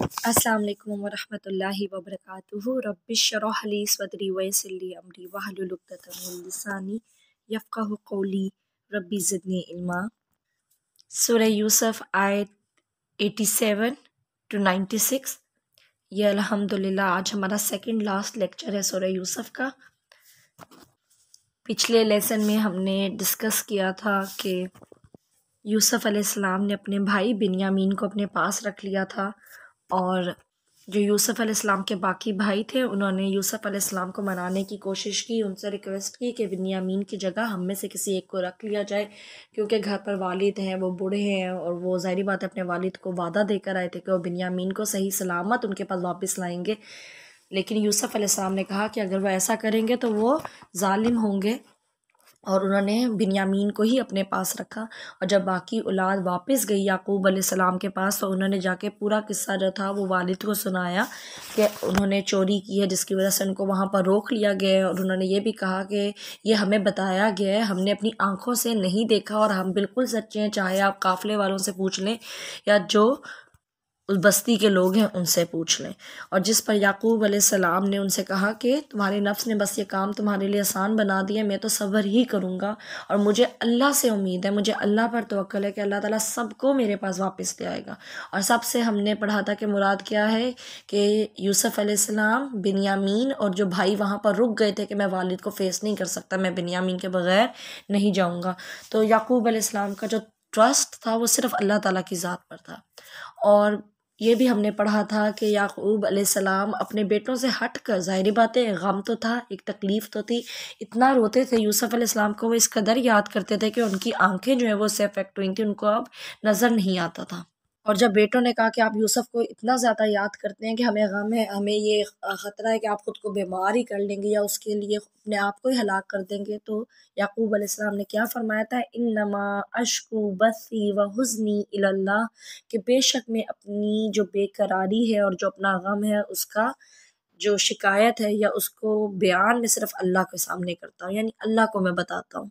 السلام علیکم ورحمۃ اللہ وبرکاتہ۔ رب اشرح لی صدری ویسر لی امری واحلل عقدۃ من لسانی یفقہوا قولی رب زدنی علما۔ سورہ یوسف آیت 87 to 96۔ یہ الحمدللہ آج ہمارا سیکنڈ لاسٹ لیکچر ہے سورہ یوسف کا۔ پچھلے لیسن میں ہم نے ڈسکس کیا تھا کہ یوسف علیہ السلام نے اپنے بھائی بنیامین کو اپنے پاس رکھ لیا تھا، اور جو یوسف علیہ السلام کے باقی بھائی تھے انہوں نے یوسف علیہ السلام کو منانے کی کوشش کی، ان سے ریکویسٹ کی کہ بنیامین کی جگہ ہم میں سے کسی ایک کو رکھ لیا جائے، کیونکہ گھر پر والد ہیں، وہ بوڑھے ہیں، اور وہ ظاہری بات ہے اپنے والد کو وعدہ دے کر آئے تھے کہ وہ بنیامین کو صحیح سلامت ان کے پاس واپس لائیں گے۔ لیکن یوسف علیہ السلام نے کہا کہ اگر وہ ایسا کریں گے تو وہ ظالم ہوں گے، اور انہوں نے بنیامین کو ہی اپنے پاس رکھا۔ اور جب باقی اولاد واپس گئی یعقوب علیہ السلام کے پاس، تو انہوں نے جا کے پورا قصہ جو تھا وہ والد کو سنایا کہ انہوں نے چوری کی ہے، جس کی وجہ سے ان کو وہاں پر روک لیا گیا ہے، اور انہوں نے یہ بھی کہا کہ یہ ہمیں بتایا گیا ہے، ہم نے اپنی آنکھوں سے نہیں دیکھا اور ہم بالکل سچے ہیں، چاہے آپ قافلے والوں سے پوچھ لیں یا جو اس بستی کے لوگ ہیں ان سے پوچھ لیں۔ اور جس پر یعقوب علیہ السلام نے ان سے کہا کہ تمہارے نفس نے بس یہ کام تمہارے لیے آسان بنا دیا، میں تو صبر ہی کروں گا، اور مجھے اللہ سے امید ہے، مجھے اللہ پر توکل ہے کہ اللہ تعالیٰ سب کو میرے پاس واپس لے آئے گا۔ اور سب سے ہم نے پڑھا تھا کہ مراد کیا ہے کہ یوسف علیہ السلام، بنیامین اور جو بھائی وہاں پر رک گئے تھے کہ میں والد کو فیس نہیں کر سکتا، میں بنیامین کے بغیر نہیں جاؤں گا۔ تو یعقوب علیہ السلام کا جو ٹرسٹ تھا وہ صرف اللہ تعالیٰ کی ذات پر تھا۔ اور یہ بھی ہم نے پڑھا تھا کہ یعقوب علیہ السلام اپنے بیٹوں سے ہٹ کر، ظاہری بات ہے غم تو تھا، ایک تکلیف تو تھی، اتنا روتے تھے یوسف علیہ السلام کو، وہ اس قدر یاد کرتے تھے کہ ان کی آنکھیں جو ہیں وہ اس سے افیکٹ ہوئی تھیں، ان کو اب نظر نہیں آتا تھا۔ اور جب بیٹوں نے کہا کہ آپ یوسف کو اتنا زیادہ یاد کرتے ہیں کہ ہمیں غم ہے، ہمیں یہ خطرہ ہے کہ آپ خود کو بیمار ہی کر لیں گے یا اس کے لیے اپنے آپ کو ہی ہلاک کر دیں گے، تو یعقوب علیہ السلام نے کیا فرمایا تھا؟ انما اشکو بثی و حزنی الی اللہ، کہ بے شک میں اپنی جو بے قراری ہے اور جو اپنا غم ہے اس کا جو شکایت ہے یا اس کو بیان میں صرف اللہ کے سامنے کرتا ہوں، یعنی اللہ کو میں بتاتا ہوں۔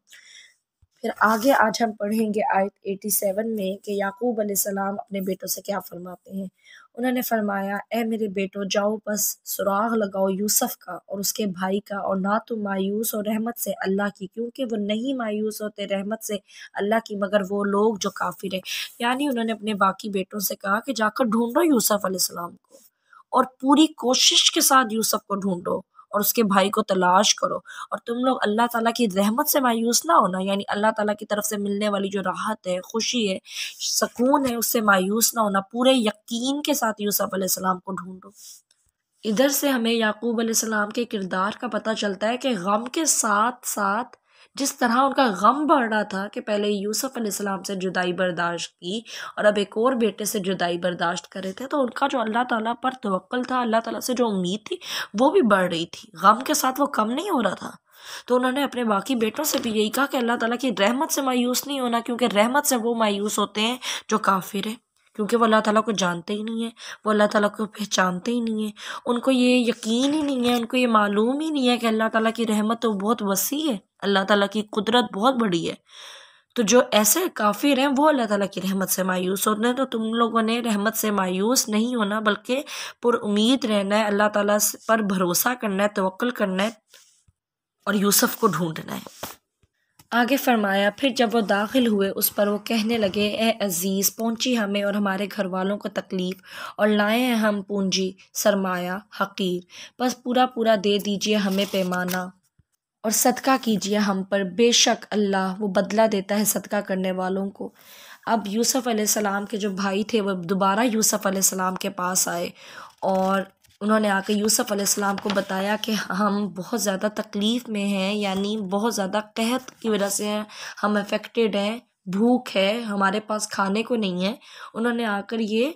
پھر آگے آج ہم پڑھیں گے آیت 87 میں کہ یعقوب علیہ السلام اپنے بیٹوں سے کیا فرماتے ہیں۔ انہوں نے فرمایا، اے میرے بیٹو، جاؤ بس سراغ لگاؤ یوسف کا اور اس کے بھائی کا، اور نہ تو مایوس ہو رحمت سے اللہ کی، کیونکہ وہ نہیں مایوس ہوتے رحمت سے اللہ کی مگر وہ لوگ جو کافر ہیں۔ یعنی انہوں نے اپنے باقی بیٹوں سے کہا کہ جا کر ڈھونڈو یوسف علیہ السلام کو، اور پوری کوشش کے ساتھ یوسف کو ڈھونڈو اور اس کے بھائی کو تلاش کرو، اور تم لوگ اللہ تعالیٰ کی رحمت سے مایوس نہ ہونا، یعنی اللہ تعالیٰ کی طرف سے ملنے والی جو راحت ہے، خوشی ہے، سکون ہے، اس سے مایوس نہ ہونا، پورے یقین کے ساتھ یوسف علیہ السلام کو ڈھونڈو۔ ادھر سے ہمیں یعقوب علیہ السلام کے کردار کا پتہ چلتا ہے کہ غم کے ساتھ ساتھ جس طرح ان کا غم بڑھ رہا تھا کہ پہلے یوسف علیہ السلام سے جدائی برداشت کی اور اب ایک اور بیٹے سے جدائی برداشت کر رہے تھے، تو ان کا جو اللہ تعالیٰ پر توکل تھا، اللہ تعالیٰ سے جو امید تھی وہ بھی بڑھ رہی تھی، غم کے ساتھ وہ کم نہیں ہو رہا تھا۔ تو انہوں نے اپنے باقی بیٹوں سے بھی یہی کہا کہ اللہ تعالیٰ کی رحمت سے مایوس نہیں ہونا، کیونکہ رحمت سے وہ مایوس ہوتے ہیں جو کافر ہیں، کیونکہ وہ اللہ تعالیٰ کو جانتے ہی نہیں ہیں، وہ اللہ تعالیٰ کو پہچانتے ہی نہیں ہیں، ان کو یہ یقین ہی نہیں ہے، ان کو یہ معلوم ہی نہیں ہے کہ اللہ تعالیٰ کی رحمت تو بہت وسیع ہے، اللہ تعالیٰ کی قدرت بہت بڑی ہے۔ تو جو ایسے کافر ہیں وہ اللہ تعالیٰ کی رحمت سے مایوس ہوتے ہیں، تو تم لوگوں نے رحمت سے مایوس نہیں ہونا، بلکہ پر امید رہنا ہے، اللہ تعالیٰ پر بھروسہ کرنا ہے، توکل کرنا ہے، اور یوسف کو ڈھونڈنا ہے۔ آگے فرمایا، پھر جب وہ داخل ہوئے اس پر وہ کہنے لگے، اے عزیز، پہنچی ہمیں اور ہمارے گھر والوں کو تکلیف، اور لائے ہیں ہم پونجی سرمایہ حقیر، بس پورا پورا دے دیجئے ہمیں پیمانہ، اور صدقہ کیجئے ہم پر، بے شک اللہ وہ بدلہ دیتا ہے صدقہ کرنے والوں کو۔ اب یوسف علیہ السلام کے جو بھائی تھے وہ دوبارہ یوسف علیہ السلام کے پاس آئے، اور انہوں نے آ کے یوسف علیہ السلام کو بتایا کہ ہم بہت زیادہ تکلیف میں ہیں، یعنی بہت زیادہ قحط کی وجہ سے ہم افیکٹڈ ہیں، بھوک ہے، ہمارے پاس کھانے کو نہیں ہے۔ انہوں نے آ کر یہ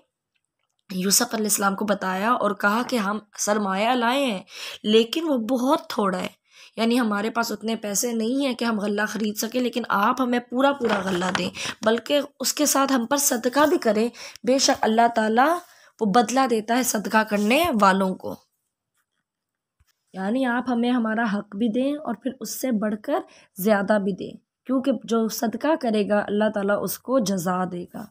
یوسف علیہ السلام کو بتایا اور کہا کہ ہم سرمایہ لائے ہیں لیکن وہ بہت تھوڑا ہے، یعنی ہمارے پاس اتنے پیسے نہیں ہیں کہ ہم غلہ خرید سکیں، لیکن آپ ہمیں پورا پورا غلہ دیں، بلکہ اس کے ساتھ ہم پر صدقہ بھی کریں، بے شک اللہ تعالیٰ وہ بدلہ دیتا ہے صدقہ کرنے والوں کو۔ یعنی آپ ہمیں ہمارا حق بھی دیں اور پھر اس سے بڑھ کر زیادہ بھی دیں، کیونکہ جو صدقہ کرے گا اللہ تعالیٰ اس کو جزا دے گا۔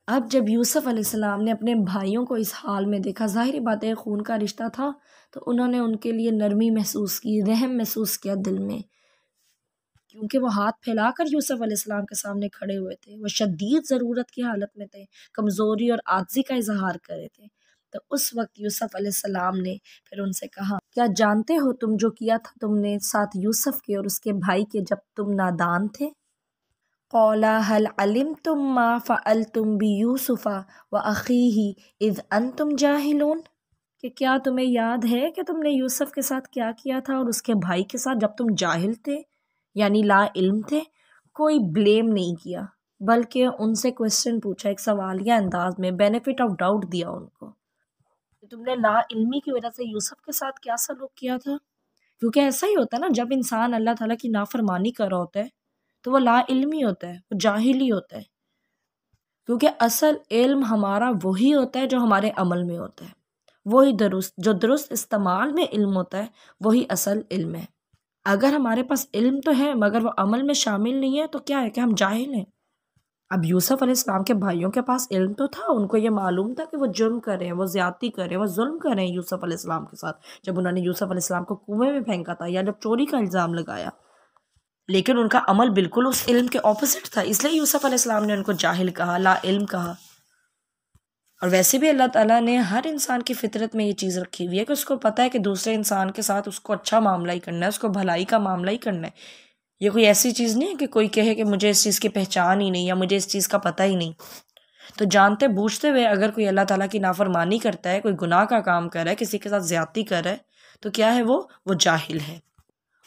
اب جب یوسف علیہ السلام نے اپنے بھائیوں کو اس حال میں دیکھا، ظاہری بات ہے خون کا رشتہ تھا، تو انہوں نے ان کے لیے نرمی محسوس کی، رحم محسوس کیا دل میں، کیونکہ وہ ہاتھ پھیلا کر یوسف علیہ السلام کے سامنے کھڑے ہوئے تھے، وہ شدید ضرورت کی حالت میں تھے، کمزوری اور عاجزی کا اظہار کر رہے تھے۔ تو اس وقت یوسف علیہ السلام نے پھر ان سے کہا، کیا جانتے ہو تم جو کیا تھا تم نے ساتھ یوسف کے اور اس کے بھائی کے جب تم نادان تھے؟ قَالَ هَلْ عَلِمْتُمْ مَا فَعَلْتُمْ بِيُوسُفَ وَأَخِيهِ إِذْ أَنْتُمْ جَاهِلُونَ، کہ کیا تمہیں یاد ہے کہ تم نے یوسف کے ساتھ کیا کیا تھا اور اس کے بھائی کے ساتھ جب تم جاہل تھے، یعنی لا علم تھے؟ کوئی بلیم نہیں کیا، بلکہ ان سے کوشچن پوچھا، ایک سوالیہ انداز میں بینیفٹ آف ڈاؤٹ دیا ان کو کہ تم نے لا علمی کی وجہ سے یوسف کے ساتھ کیا سلوک کیا تھا۔ کیونکہ ایسا ہی ہوتا ہے نا، جب انسان اللہ تعالیٰ کی نافرمانی کر رہا ہوتا ہے تو وہ لا علمی ہوتا ہے، وہ جاہل ہی ہوتا ہے، کیونکہ اصل علم ہمارا وہی ہوتا ہے جو ہمارے عمل میں ہوتا ہے، وہی جو درست استعمال میں علم ہوتا ہے وہی اصل علم ہے۔ اگر ہمارے پاس علم تو ہے مگر وہ عمل میں شامل نہیں ہے تو کیا ہے کہ ہم جاہل ہیں۔ اب یوسف علیہ السلام کے بھائیوں کے پاس علم تو تھا، ان کو یہ معلوم تھا کہ وہ جرم کریں، وہ زیادتی کریں، وہ ظلم کریں یوسف علیہ السلام کے ساتھ، جب انہوں نے یوسف علیہ السلام کو کنویں میں پھینکا تھا یا جب چوری کا الزام لگایا، لیکن ان کا عمل بالکل اس علم کے اپوزٹ تھا، اس لیے یوسف علیہ السلام نے ان کو جاہل کہا، لا علم کہا۔ اور ویسے بھی اللہ تعالیٰ نے ہر انسان کی فطرت میں یہ چیز رکھی ہوئی ہے کہ اس کو پتہ ہے کہ دوسرے انسان کے ساتھ اس کو اچھا معاملہ ہی کرنا ہے، اس کو بھلائی کا معاملہ ہی کرنا ہے۔ یہ کوئی ایسی چیز نہیں ہے کہ کوئی کہے کہ مجھے اس چیز کی پہچان ہی نہیں یا مجھے اس چیز کا پتہ ہی نہیں۔ تو جانتے بوجھتے ہوئے اگر کوئی اللہ تعالیٰ کی نافرمانی کرتا ہے، کوئی گناہ کا کام کر رہا ہے، کسی کے ساتھ زیادتی کر رہا ہے، تو کیا ہے وہ جاہل ہے۔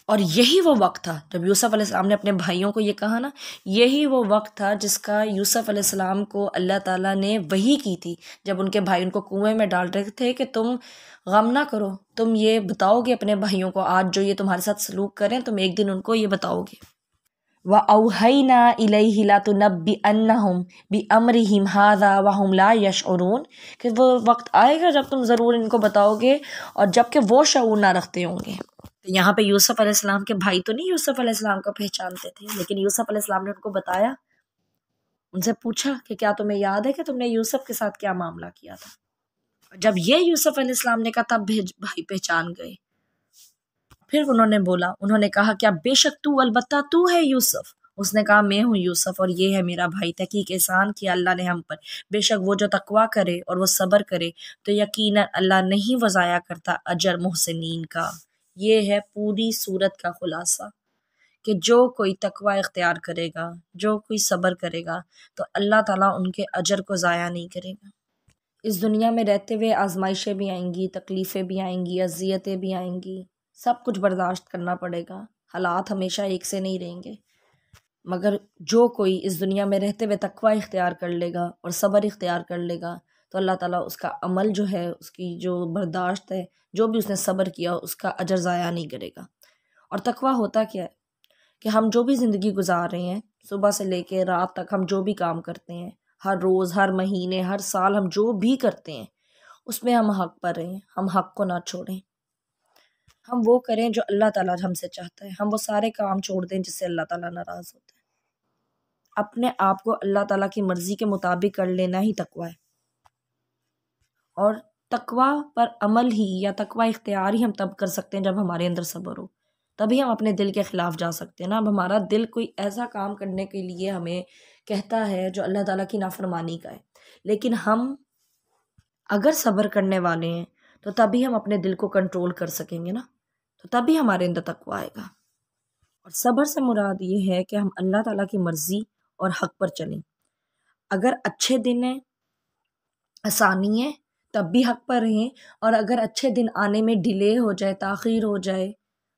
اور یہی وہ وقت تھا جب یوسف علیہ السلام نے اپنے بھائیوں کو یہ کہا نا، یہی وہ وقت تھا جس کا یوسف علیہ السلام کو اللہ تعالیٰ نے وحی کی تھی، جب ان کے بھائی ان کو کنویں میں ڈال رہے تھے کہ تم غم نہ کرو، تم یہ بتاؤ گے اپنے بھائیوں کو، آج جو یہ تمہارے ساتھ سلوک کریں تم ایک دن ان کو یہ بتاؤ گے۔ وَأَوْحَيْنَا إِلَيْهِ لَتُنَبِّئَنَّهُمْ بِأَمْرِهِمْ هَذَا وَهُمْ لَا يَشْعُرُونَ، کہ وہ وقت آئے گا جب تم ضرور ان کو بتاؤ گے اور جب کہ وہ شعور نہ رکھتے ہوں گے۔ تو یہاں پہ یوسف علیہ السلام کے بھائی تو نہیں یوسف علیہ السلام کو پہچانتے تھے، لیکن یوسف علیہ السلام نے ان کو بتایا، ان سے پوچھا کہ کیا تمہیں یاد ہے کہ تم نے یوسف کے ساتھ کیا معاملہ کیا تھا۔ جب یہ یوسف علیہ السلام نے کہا تب بھائی پہچان گئے۔ پھر انہوں نے کہا کیا بے شک تو، البتہ تو ہے یوسف۔ اس نے کہا میں ہوں یوسف اور یہ ہے میرا بھائی، تحقیق احسان کیا اللہ نے ہم پر، بے شک وہ جو تقویٰ کرے اور وہ صبر کرے تو یقیناً اللہ نہیں وہ ضائع کرتا اجر محسنین کا۔ یہ ہے پوری سورت کا خلاصہ کہ جو کوئی تقویٰ اختیار کرے گا، جو کوئی صبر کرے گا تو اللہ تعالیٰ ان کے اجر کو ضائع نہیں کرے گا۔ اس دنیا میں رہتے ہوئے آزمائشیں بھی آئیں گی، تکلیفیں بھی آئیں گی، اذیتیں بھی آئیں گی، سب کچھ برداشت کرنا پڑے گا، حالات ہمیشہ ایک سے نہیں رہیں گے، مگر جو کوئی اس دنیا میں رہتے ہوئے تقویٰ اختیار کر لے گا اور صبر اختیار کر لے گا تو اللہ تعالیٰ اس کا عمل جو ہے، اس کی جو برداشت ہے، جو بھی اس نے صبر کیا اس کا اجر ضائع نہیں کرے گا۔ اور تقویٰ ہوتا کیا ہے کہ ہم جو بھی زندگی گزار رہے ہیں، صبح سے لے کے رات تک ہم جو بھی کام کرتے ہیں، ہر روز، ہر مہینے، ہر سال ہم جو بھی کرتے ہیں اس میں ہم حق پر رہیں، ہم حق کو نہ چھوڑیں، ہم وہ کریں جو اللہ تعالیٰ ہم سے چاہتا ہے، ہم وہ سارے کام چھوڑ دیں جس سے اللہ تعالیٰ ناراض ہوتا ہے۔ اپنے آپ کو اللہ تعالیٰ کی مرضی کے مطابق کر لینا ہی تقویٰ ہے۔ اور تقویٰ پر عمل ہی یا تقویٰ اختیار ہی ہم تب کر سکتے ہیں جب ہمارے اندر صبر ہو، تبھی ہم اپنے دل کے خلاف جا سکتے ہیں نا۔ اب ہمارا دل کوئی ایسا کام کرنے کے لیے ہمیں کہتا ہے جو اللہ تعالیٰ کی نافرمانی کا ہے، لیکن ہم اگر صبر کرنے والے ہیں تو تبھی ہم اپنے دل کو کنٹرول کر سکیں گے نا، تو تبھی ہمارے اندر تقویٰ آئے گا۔ اور صبر سے مراد یہ ہے کہ ہم اللہ تعالیٰ کی مرضی اور حق پر چلیں، اگر اچھے دن ہیں، آسانی ہے، تب بھی حق پر رہیں، اور اگر اچھے دن آنے میں ڈیلے ہو جائے، تاخیر ہو جائے،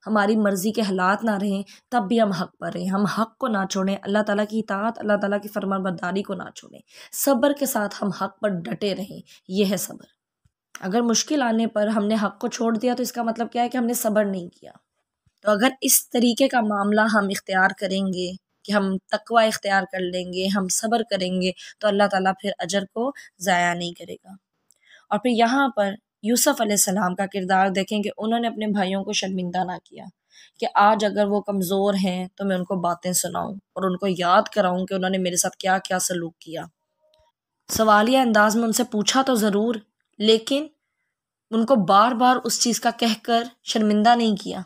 ہماری مرضی کے حالات نہ رہیں، تب بھی ہم حق پر رہیں، ہم حق کو نہ چھوڑیں، اللہ تعالیٰ کی اطاعت، اللہ تعالیٰ کی فرمان برداری کو نہ چھوڑیں، صبر کے ساتھ ہم حق پر ڈٹے رہیں، یہ ہے صبر۔ اگر مشکل آنے پر ہم نے حق کو چھوڑ دیا تو اس کا مطلب کیا ہے کہ ہم نے صبر نہیں کیا۔ تو اگر اس طریقے کا معاملہ ہم اختیار کریں گے کہ ہم تقویٰ اختیار کر لیں گے، ہم صبر کریں گے تو اللہ تعالیٰ پھر اجر کو ضائع نہیں کرے گا۔ اور پھر یہاں پر یوسف علیہ السلام کا کردار دیکھیں کہ انہوں نے اپنے بھائیوں کو شرمندہ نہ کیا کہ آج اگر وہ کمزور ہیں تو میں ان کو باتیں سناؤں اور ان کو یاد کراؤں کہ انہوں نے میرے ساتھ کیا کیا سلوک کیا۔ سوالیہ انداز میں ان سے پوچھا تو ضرور، لیکن ان کو بار بار اس چیز کا کہہ کر شرمندہ نہیں کیا،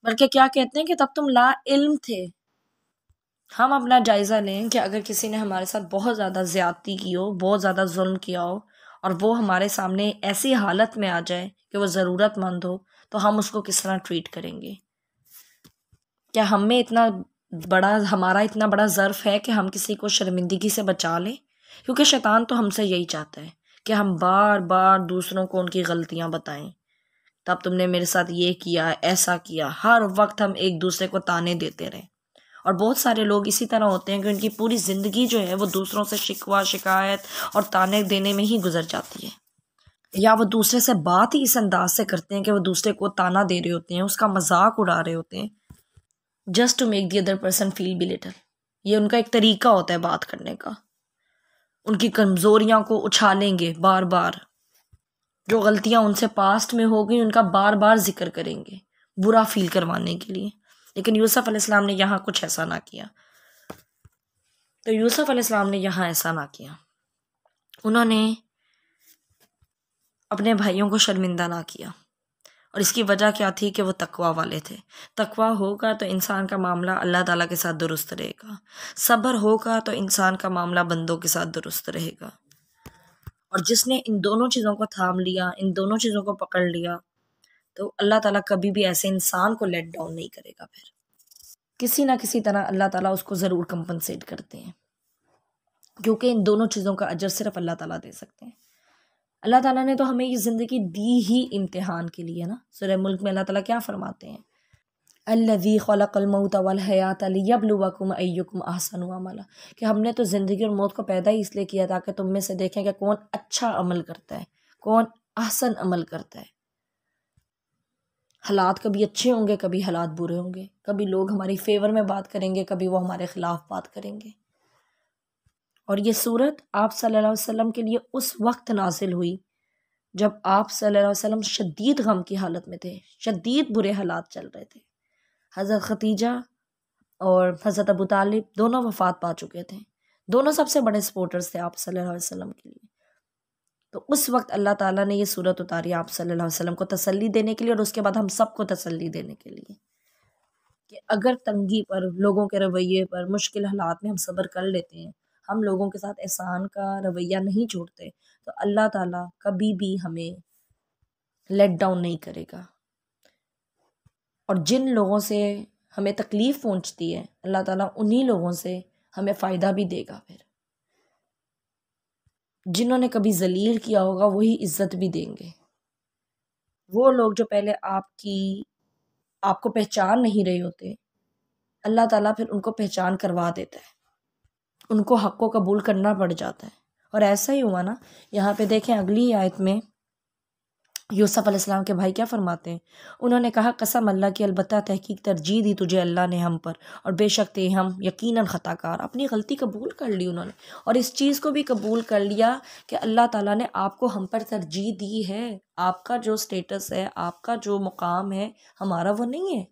بلکہ کیا کہتے ہیں کہ تب تم لا علم تھے۔ ہم اپنا جائزہ لیں کہ اگر کسی نے ہمارے ساتھ بہت زیادہ زیادتی کی ہو، بہت زیادہ ظلم کیا ہو، اور وہ ہمارے سامنے ایسی حالت میں آ جائے کہ وہ ضرورت مند ہو، تو ہم اس کو کس طرح ٹریٹ کریں گے؟ کیا ہمارا اتنا بڑا ظرف ہے کہ ہم کسی کو شرمندگی سے بچا لیں؟ کیونکہ شیطان تو ہم سے یہی چاہتا ہے کہ ہم بار بار دوسروں کو ان کی غلطیاں بتائیں۔ تب تم نے میرے ساتھ یہ کیا، ایسا کیا، ہر وقت ہم ایک دوسرے کو تانے دیتے رہیں۔ اور بہت سارے لوگ اسی طرح ہوتے ہیں کہ ان کی پوری زندگی جو ہے وہ دوسروں سے شکوہ شکایت اور تانے دینے میں ہی گزر جاتی ہے، یا وہ دوسرے سے بات ہی اس انداز سے کرتے ہیں کہ وہ دوسرے کو تانا دے رہے ہوتے ہیں، اس کا مذاق اڑا رہے ہوتے ہیں، just to make the other person feel belittle. یہ ان کا ایک طریقہ ہوتا ہے بات کرنے کا، ان کی کمزوریاں کو اچھالیں گے بار بار، جو غلطیاں ان سے پاسٹ میں ہو گئی ان کا بار بار ذکر کریں گے برا فیل کروانے کے لیے۔ لیکن یوسف علیہ السلام نے یہاں کچھ ایسا نہ کیا۔ تو یوسف علیہ السلام نے یہاں ایسا نہ کیا، انہوں نے اپنے بھائیوں کو شرمندہ نہ کیا، اور اس کی وجہ کیا تھی کہ وہ تقویٰ والے تھے۔ تقویٰ ہوگا تو انسان کا معاملہ اللہ تعالیٰ کے ساتھ درست رہے گا، صبر ہوگا تو انسان کا معاملہ بندوں کے ساتھ درست رہے گا، اور جس نے ان دونوں چیزوں کو تھام لیا، ان دونوں چیزوں کو پکڑ لیا، تو اللہ تعالیٰ کبھی بھی ایسے انسان کو لیٹ ڈاؤن نہیں کرے گا۔ پھر کسی نہ کسی طرح اللہ تعالیٰ اس کو ضرور کمپنسیٹ کرتے ہیں، کیونکہ ان دونوں چیزوں کا اجر صرف اللہ تعالیٰ دے سکتے ہیں۔ اللہ تعالیٰ نے تو ہمیں یہ زندگی دی ہی امتحان کے لیے نا۔ سورہ ملک میں اللہ تعالیٰ کیا فرماتے ہیں؟ الذی خلق الموت والحیات لیبلوکم ایکم احسن عملا، کہ ہم نے تو زندگی اور موت کو پیدا ہی اس لیے کیا تاکہ تم میں سے دیکھیں کہ کون اچھا عمل کرتا ہے، کون احسن عمل کرتا ہے۔ حالات کبھی اچھے ہوں گے، کبھی حالات برے ہوں گے، کبھی لوگ ہماری فیور میں بات کریں گے، کبھی وہ ہمارے خلاف بات کریں گے۔ اور یہ صورت آپ صلی اللہ علیہ وسلم کے لیے اس وقت نازل ہوئی جب آپ صلی اللہ علیہ وسلم شدید غم کی حالت میں تھے، شدید برے حالات چل رہے تھے۔ حضرت خدیجہ اور حضرت ابو طالب دونوں وفات پا چکے تھے، دونوں سب سے بڑے سپورٹرز تھے آپ صلی اللہ علیہ وسلم کے لیے۔ تو اس وقت اللہ تعالیٰ نے یہ صورت اتاری آپ صلی اللہ علیہ وسلم کو تسلی دینے کے لیے، اور اس کے بعد ہم سب کو تسلی دینے کے لیے کہ اگر تنگی پر، لوگوں کے رویے پر، مشکل حالات میں ہم صبر کر لیتے ہیں، ہم لوگوں کے ساتھ احسان کا رویہ نہیں چھوڑتے، تو اللہ تعالیٰ کبھی بھی ہمیں لیٹ ڈاؤن نہیں کرے گا۔ اور جن لوگوں سے ہمیں تکلیف پہنچتی ہے، اللہ تعالیٰ انہی لوگوں سے ہمیں فائدہ بھی دے گا۔ پھر جنہوں نے کبھی ذلیل کیا ہوگا وہی عزت بھی دیں گے۔ وہ لوگ جو پہلے آپ کو پہچان نہیں رہے ہوتے، اللہ تعالیٰ پھر ان کو پہچان کروا دیتا ہے، ان کو حق کو قبول کرنا پڑ جاتا ہے۔ اور ایسا ہی ہوا نا، یہاں پہ دیکھیں اگلی آیت میں یوسف علیہ السلام کے بھائی کیا فرماتے ہیں؟ انہوں نے کہا قسم اللہ کی، البتہ تحقیق ترجیح دی تجھے اللہ نے ہم پر، اور بے شک تھے ہم یقیناً خطا کار۔ اپنی غلطی قبول کر لی انہوں نے، اور اس چیز کو بھی قبول کر لیا کہ اللہ تعالیٰ نے آپ کو ہم پر ترجیح دی ہے، آپ کا جو سٹیٹس ہے، آپ کا جو مقام ہے، ہمارا وہ نہیں ہے،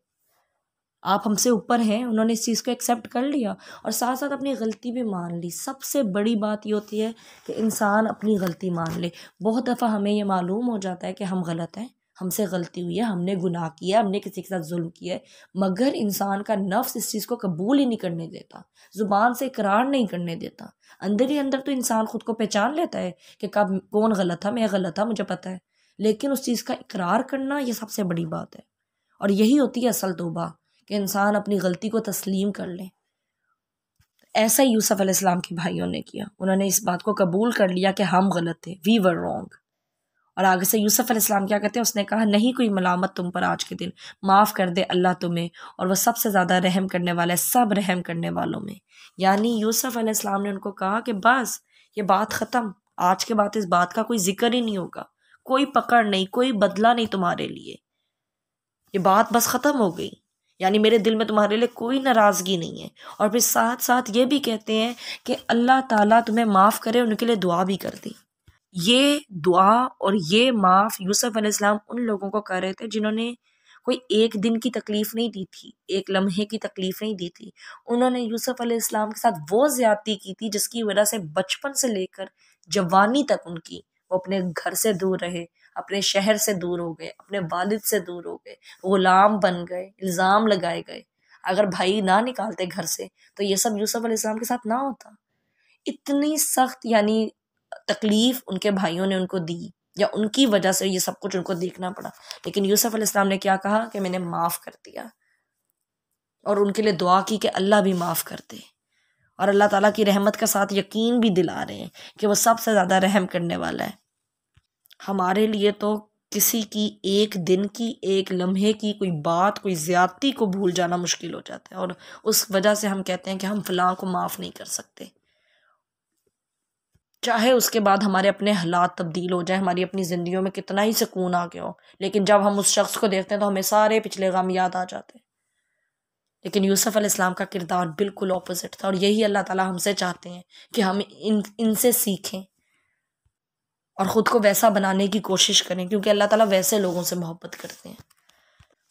آپ ہم سے اوپر ہیں۔ انہوں نے اس چیز کو ایکسیپٹ کر لیا، اور ساتھ ساتھ اپنی غلطی بھی مان لی۔ سب سے بڑی بات یہ ہوتی ہے کہ انسان اپنی غلطی مان لے۔ بہت دفعہ ہمیں یہ معلوم ہو جاتا ہے کہ ہم غلط ہیں، ہم سے غلطی ہوئی ہے، ہم نے گناہ کیا، ہم نے کسی کے ساتھ ظلم کیا ہے، مگر انسان کا نفس اس چیز کو قبول ہی نہیں کرنے دیتا، زبان سے اقرار نہیں کرنے دیتا۔ اندر ہی اندر تو انسان خود کو پہچان لیتا ہے کہ کب کون غلط تھا، میں غلط تھا، مجھے پتہ ہے، لیکن اس چیز کا اقرار کرنا یہ سب سے بڑی بات ہے۔ اور یہی ہوتی ہے اصل توبہ، کہ انسان اپنی غلطی کو تسلیم کر لے۔ ایسا ہی یوسف علیہ السلام کے بھائیوں نے کیا، انہوں نے اس بات کو قبول کر لیا کہ ہم غلط تھے، وی ور رانگ۔ اور آگے سے یوسف علیہ السلام کیا کہتے ہیں؟ اس نے کہا نہیں کوئی ملامت تم پر آج کے دن، معاف کر دے اللہ تمہیں، اور وہ سب سے زیادہ رحم کرنے والا ہے سب رحم کرنے والوں میں۔ یعنی یوسف علیہ السلام نے ان کو کہا کہ بس یہ بات ختم، آج کے بعد اس بات کا کوئی ذکر ہی نہیں ہوگا، کوئی پکڑ نہیں، کوئی بدلہ نہیں تمہارے لیے، یہ بات بس ختم ہو گئی، یعنی میرے دل میں تمہارے لیے کوئی ناراضگی نہیں ہے۔ اور پھر ساتھ ساتھ یہ بھی کہتے ہیں کہ اللہ تعالیٰ تمہیں معاف کرے، ان کے لیے دعا بھی کر دی۔ یہ دعا اور یہ معاف یوسف علیہ السلام ان لوگوں کو کر رہے تھے جنہوں نے کوئی ایک دن کی تکلیف نہیں دی تھی، ایک لمحے کی تکلیف نہیں دی تھی۔ انہوں نے یوسف علیہ السلام کے ساتھ وہ زیادتی کی تھی جس کی وجہ سے بچپن سے لے کر جوانی تک ان کی وہ اپنے گھر سے دور رہے، اپنے شہر سے دور ہو گئے، اپنے والد سے دور ہو گئے، غلام بن گئے، الزام لگائے گئے۔ اگر بھائی نہ نکالتے گھر سے تو یہ سب یوسف علیہ السلام کے ساتھ نہ ہوتا۔ اتنی سخت یعنی تکلیف ان کے بھائیوں نے ان کو دی، یا ان کی وجہ سے یہ سب کچھ ان کو دیکھنا پڑا، لیکن یوسف علیہ السلام نے کیا کہا کہ میں نے معاف کر دیا، اور ان کے لیے دعا کی کہ اللہ بھی معاف کر دے، اور اللہ تعالیٰ کی رحمت کا ساتھ یقین بھی دلا رہے ہیں کہ وہ سب سے زیادہ رحم کرنے والا ہے۔ ہمارے لیے تو کسی کی ایک دن کی، ایک لمحے کی کوئی بات، کوئی زیادتی کو بھول جانا مشکل ہو جاتا ہے، اور اس وجہ سے ہم کہتے ہیں کہ ہم فلاں کو معاف نہیں کر سکتے، چاہے اس کے بعد ہمارے اپنے حالات تبدیل ہو جائیں، ہماری اپنی زندگیوں میں کتنا ہی سکون آ گیا ہو، لیکن جب ہم اس شخص کو دیکھتے ہیں تو ہمیں سارے پچھلے غم یاد آ جاتے ہیں۔ لیکن یوسف علیہ السلام کا کردار بالکل اپوزٹ تھا، اور یہی اللہ تعالیٰ ہم سے چاہتے ہیں کہ ہم ان سے سیکھیں اور خود کو ویسا بنانے کی کوشش کریں، کیونکہ اللہ تعالیٰ ویسے لوگوں سے محبت کرتے ہیں۔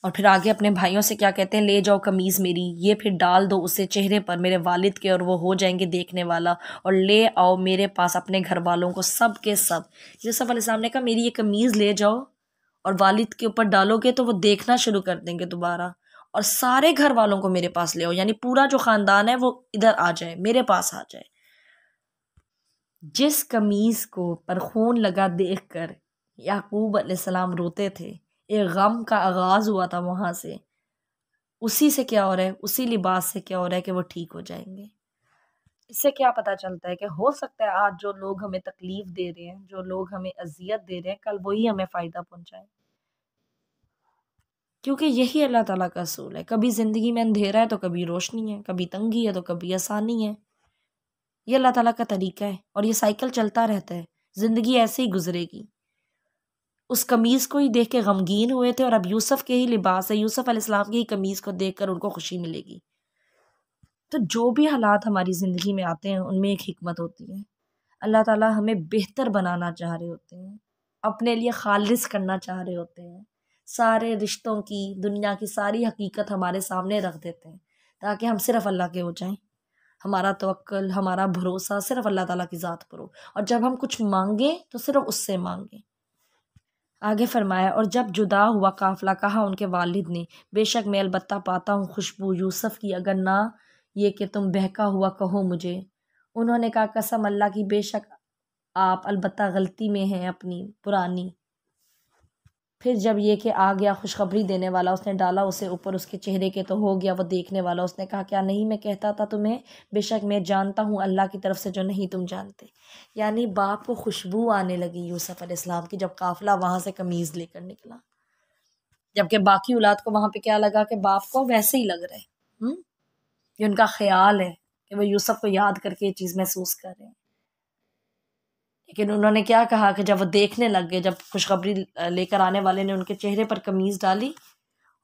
اور پھر آگے اپنے بھائیوں سے کیا کہتے ہیں، لے جاؤ قمیض میری، یہ پھر ڈال دو اسے چہرے پر میرے والد کے، اور وہ ہو جائیں گے دیکھنے والا، اور لے آؤ میرے پاس اپنے گھر والوں کو سب کے سب۔ یوسف علیہ السلام نے کہا میری یہ قمیض لے جاؤ اور والد کے اوپر ڈالو گے تو وہ دیکھنا شروع کر دیں گے دوبارہ، اور سارے گھر والوں کو میرے پاس لے آؤ، یعنی پورا جو خاندان ہے وہ ادھر آ جائے، میرے پاس آ جائے۔ جس قمیض کو پر خون لگا دیکھ کر یعقوب علیہ السلام روتے تھے، ایک غم کا آغاز ہوا تھا وہاں سے، اسی سے کیا ہو رہا ہے، اسی لباس سے کیا ہو رہا ہے کہ وہ ٹھیک ہو جائیں گے۔ اس سے کیا پتہ چلتا ہے کہ ہو سکتا ہے آج جو لوگ ہمیں تکلیف دے رہے ہیں، جو لوگ ہمیں اذیت دے رہے ہیں، کل وہی ہمیں فائدہ پہنچائیں، کیونکہ یہی اللہ تعالیٰ کا اصول ہے۔ کبھی زندگی میں اندھیرا ہے تو کبھی روشنی ہے، کبھی تنگی ہے تو کبھی آسانی ہے، یہ اللہ تعالیٰ کا طریقہ ہے، اور یہ سائیکل چلتا رہتا ہے، زندگی ایسے ہی گزرے گی۔ اس قمیض کو ہی دیکھ کے غمگین ہوئے تھے، اور اب یوسف کے ہی لباس ہے، یوسف علیہ السلام کی ہی قمیض کو دیکھ کر ان کو خوشی ملے گی۔ تو جو بھی حالات ہماری زندگی میں آتے ہیں ان میں ایک حکمت ہوتی ہے، اللہ تعالیٰ ہمیں بہتر بنانا چاہ رہے ہوتے ہیں، اپنے لیے خالص کرنا چاہ رہے ہوتے ہیں، سارے رشتوں کی، دنیا کی ساری حقیقت ہمارے سامنے رکھ دیتے ہیں تاکہ ہم صرف اللہ کے ہو جائیں، ہمارا توکل، ہمارا بھروسہ صرف اللہ تعالیٰ کی ذات پر ہو، اور جب ہم کچھ مانگیں تو صرف اس سے مانگیں۔ آگے فرمایا، اور جب جدا ہوا قافلہ کہا ان کے والد نے، بے شک میں البتہ پاتا ہوں خوشبو یوسف کی، اگر نہ یہ کہ تم بہکا ہوا کہو مجھے۔ انہوں نے کہا قسم اللہ کی بے شک آپ البتہ غلطی میں ہیں اپنی پرانی۔ پھر جب یہ کہ آ گیا خوشخبری دینے والا، اس نے ڈالا اسے اوپر اس کے چہرے کے تو ہو گیا وہ دیکھنے والا، اس نے کہا کیا نہیں میں کہتا تھا تمہیں، بے شک میں جانتا ہوں اللہ کی طرف سے جو نہیں تم جانتے۔ یعنی باپ کو خوشبو آنے لگی یوسف علیہ السلام کی جب قافلہ وہاں سے قمیض لے کر نکلا، جبکہ باقی اولاد کو وہاں پہ کیا لگا کہ باپ کو ویسے ہی لگ رہے ہیں، یہ ان کا خیال ہے کہ وہ یوسف کو یاد کر کے یہ چیز محسوس کر رہے ہیں۔ لیکن انہوں نے کیا کہا کہ جب وہ دیکھنے لگ گئے، جب خوشخبری لے کر آنے والے نے ان کے چہرے پر قمیض ڈالی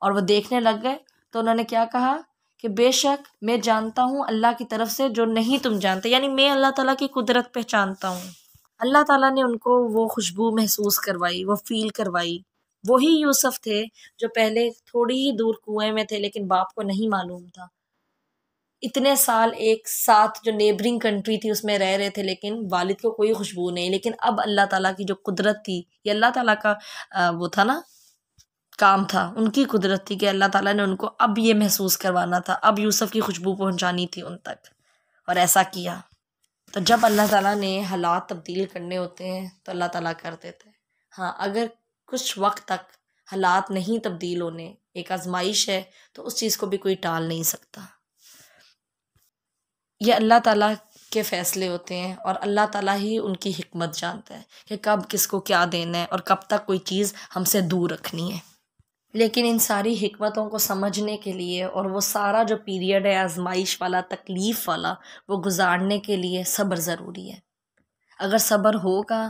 اور وہ دیکھنے لگ گئے، تو انہوں نے کیا کہا کہ بے شک میں جانتا ہوں اللہ کی طرف سے جو نہیں تم جانتے، یعنی میں اللہ تعالیٰ کی قدرت پہچانتا ہوں۔ اللہ تعالیٰ نے ان کو وہ خوشبو محسوس کروائی، وہ فیل کروائی۔ وہی یوسف تھے جو پہلے تھوڑی ہی دور کنویں میں تھے لیکن باپ کو نہیں معلوم تھا، اتنے سال ایک ساتھ جو نیبرنگ کنٹری تھی اس میں رہ رہے تھے لیکن والد کو کوئی خوشبو نہیں، لیکن اب اللہ تعالیٰ کی جو قدرت تھی، یہ اللہ تعالیٰ کا وہ تھا نا، کام تھا، ان کی قدرت تھی کہ اللہ تعالیٰ نے ان کو اب یہ محسوس کروانا تھا، اب یوسف کی خوشبو پہنچانی تھی ان تک، اور ایسا کیا۔ تو جب اللہ تعالیٰ نے حالات تبدیل کرنے ہوتے ہیں تو اللہ تعالیٰ کر دیتے ہیں۔ ہاں اگر کچھ وقت تک حالات نہیں تبدیل ہونے، ایک آزمائش ہے، تو اس چیز کو بھی کوئی ٹال نہیں سکتا۔ یہ اللہ تعالیٰ کے فیصلے ہوتے ہیں، اور اللہ تعالیٰ ہی ان کی حکمت جانتا ہے کہ کب کس کو کیا دینا ہے اور کب تک کوئی چیز ہم سے دور رکھنی ہے۔ لیکن ان ساری حکمتوں کو سمجھنے کے لیے اور وہ سارا جو پیریڈ ہے آزمائش والا، تکلیف والا، وہ گزارنے کے لیے صبر ضروری ہے۔ اگر صبر ہوگا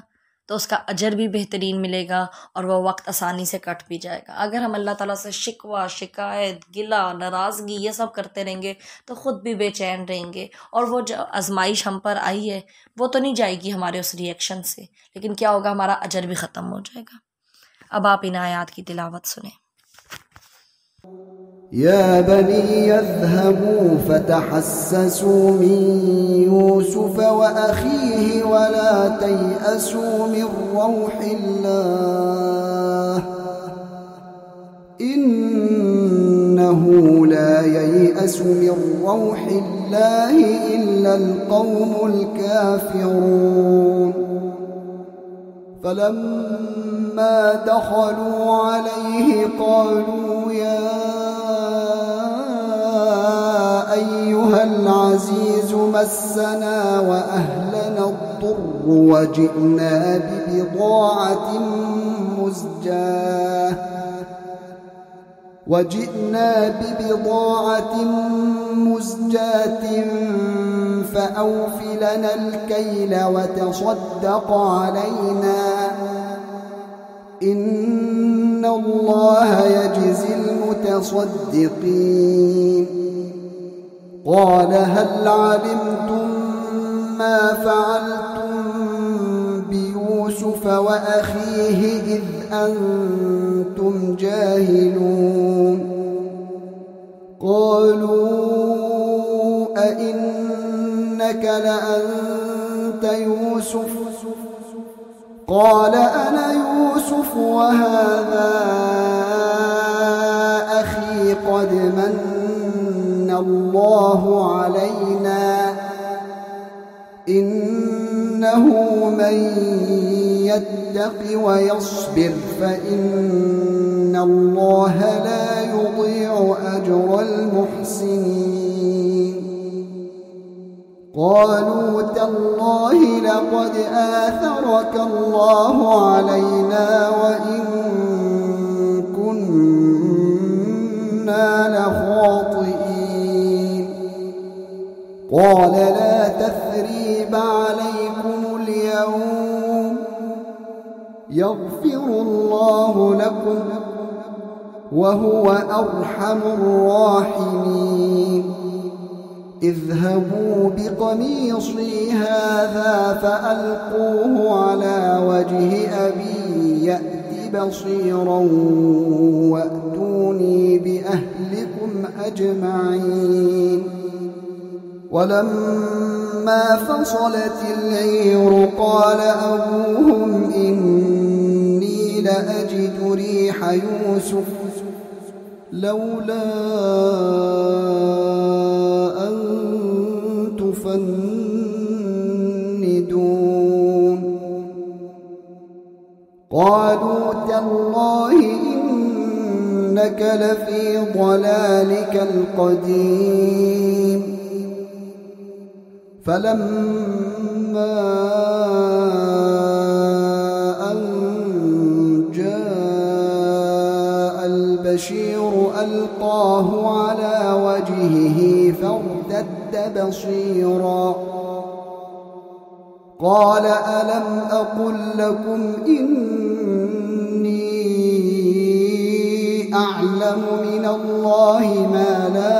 تو اس کا اجر بھی بہترین ملے گا اور وہ وقت آسانی سے کٹ بھی جائے گا۔ اگر ہم اللہ تعالیٰ سے شکوہ، شکایت، گلہ، ناراضگی یہ سب کرتے رہیں گے تو خود بھی بے چین رہیں گے، اور وہ جو آزمائش ہم پر آئی ہے وہ تو نہیں جائے گی ہمارے اس ریئیکشن سے، لیکن کیا ہوگا، ہمارا اجر بھی ختم ہو جائے گا۔ اب آپ ان آیات کی تلاوت سنیں۔ يا بني اذهبوا فتحسسوا من يوسف وأخيه ولا تيأسوا من روح الله إنه لا ييأس من روح الله إلا القوم الكافرون فلما دخلوا عليه قالوا يا أيها العزيز مسنا وأهلنا الضر وجئنا ببضاعة مزجاة فأوف لنا الكيل وتصدق علينا إن الله يجزي المتصدقين قال هل علمتم ما فعلتم بيوسف وأخيه إذ أنتم جاهلون قالوا أئنك لأنت يوسف قال أنا يوسف وهذا أخي قد من الله علينا إنه من يتق ويصبر فإن الله لا يضيع أجر المحسنين قالوا تالله لقد آثرك الله علينا وإن كنا لخاطئين قال لا تثريب عليكم اليوم يغفر الله لكم وهو أرحم الراحمين اذهبوا بقميصي هذا فألقوه على وجه أبي يأت بصيرا وأتوني بأهلكم أجمعين ولما فصلت العير قال أبوهم إني لأجد ريح يوسف لولا أن تفندون قالوا تالله إنك لفي ضلالك القديم فلما أن جاء البشير ألقاه على وجهه فارتد بصيرا قال ألم أقل لكم إني أعلم من الله ما لا